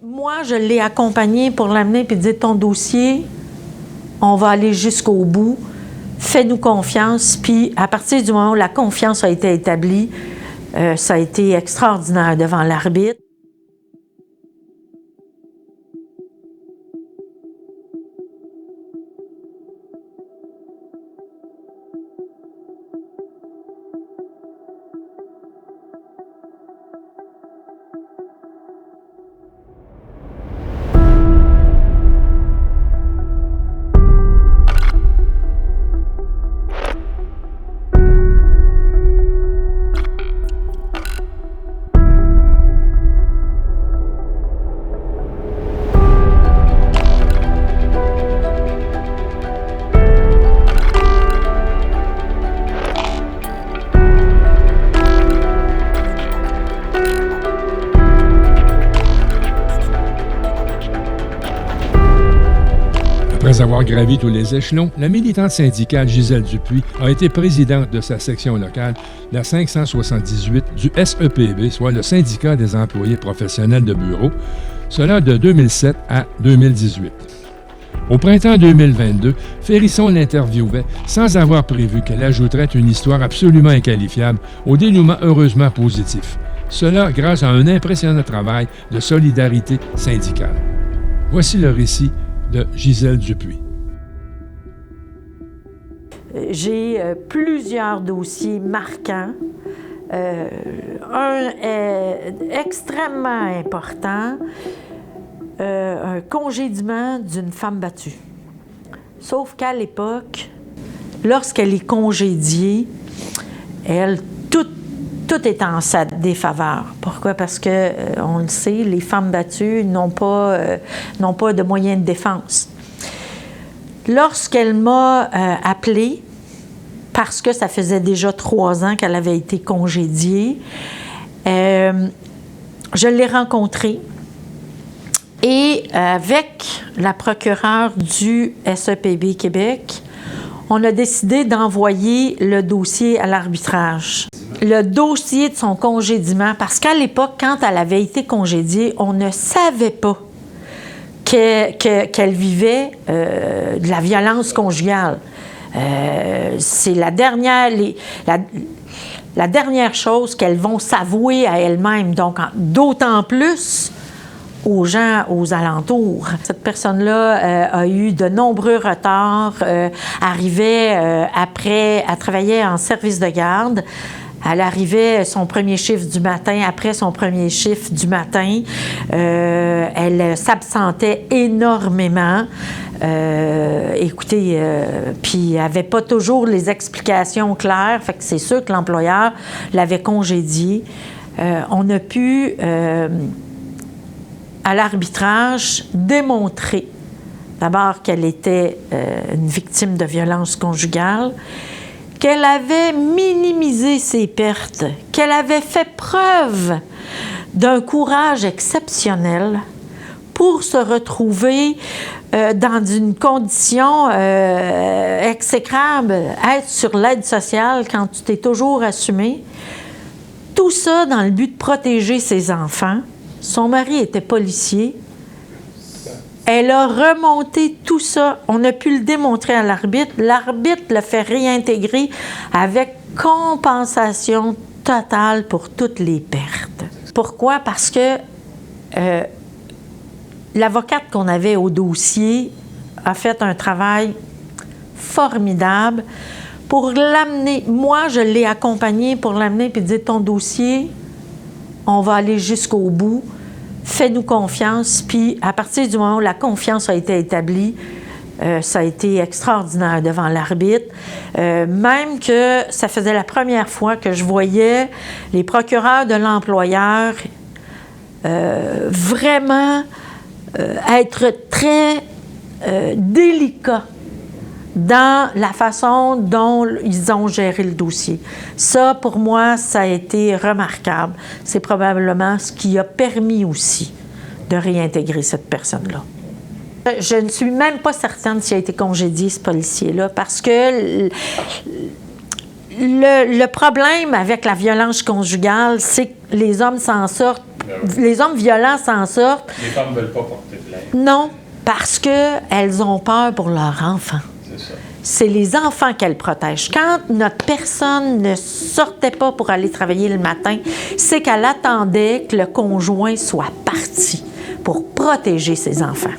Moi, je l'ai accompagné pour l'amener et dire ton dossier, on va aller jusqu'au bout, fais-nous confiance. Puis à partir du moment où la confiance a été établie, ça a été extraordinaire devant l'arbitre. Après avoir gravi tous les échelons, la militante syndicale Gisèle Dupuis a été présidente de sa section locale, la 578 du SEPB, soit le syndicat des employés professionnels de bureau, cela de 2007 à 2018. Au printemps 2022, Ferrisson l'interviewait sans avoir prévu qu'elle ajouterait une histoire absolument inqualifiable au dénouement heureusement positif. Cela grâce à un impressionnant travail de solidarité syndicale. Voici le récit de Gisèle Dupuis. J'ai plusieurs dossiers marquants. Un est extrêmement important, un congédiement d'une femme battue. Sauf qu'à l'époque, lorsqu'elle est congédiée, tout est en sa défaveur. Pourquoi? Parce que, on le sait, les femmes battues n'ont pas de moyens de défense. Lorsqu'elle m'a appelée, parce que ça faisait déjà 3 ans qu'elle avait été congédiée, je l'ai rencontrée et avec la procureure du SEPB Québec, on a décidé d'envoyer le dossier à l'arbitrage. Le dossier de son congédiement, parce qu'à l'époque, quand elle avait été congédiée, on ne savait pas qu'elle vivait de la violence conjugale. C'est la dernière chose qu'elles vont s'avouer à elles-mêmes, donc d'autant plus aux gens aux alentours. Cette personne-là a eu de nombreux retards, arrivait après, elle travaillait en service de garde. Elle arrivait son premier chiffre du matin, après son premier chiffre du matin. Elle s'absentait énormément. Écoutez, puis elle n'avait pas toujours les explications claires. Fait que c'est sûr que l'employeur l'avait congédiée. On a pu, à l'arbitrage, démontrer d'abord qu'elle était une victime de violence conjugale, qu'elle avait minimisé ses pertes, qu'elle avait fait preuve d'un courage exceptionnel pour se retrouver dans une condition exécrable, être sur l'aide sociale quand tu t'es toujours assumé. Tout ça dans le but de protéger ses enfants. Son mari était policier. Elle a remonté tout ça. On a pu le démontrer à l'arbitre. L'arbitre l'a fait réintégrer avec compensation totale pour toutes les pertes. Pourquoi? Parce que l'avocate qu'on avait au dossier a fait un travail formidable pour l'amener. Moi, je l'ai accompagnée pour l'amener et dire ton dossier, on va aller jusqu'au bout. Fais-nous confiance. Puis, à partir du moment où la confiance a été établie, ça a été extraordinaire devant l'arbitre. Même que ça faisait la première fois que je voyais les procureurs de l'employeur vraiment être très délicats dans la façon dont ils ont géré le dossier. Ça, pour moi, ça a été remarquable. C'est probablement ce qui a permis aussi de réintégrer cette personne-là. Je ne suis même pas certaine s'il a été congédié, ce policier-là, parce que le problème avec la violence conjugale, c'est que les hommes s'en sortent les hommes violents s'en sortent. Les femmes ne veulent pas porter plainte. Non, parce qu'elles ont peur pour leurs enfants. C'est ça. C'est les enfants qu'elles protègent. Quand notre personne ne sortait pas pour aller travailler le matin, c'est qu'elle attendait que le conjoint soit parti pour protéger ses enfants.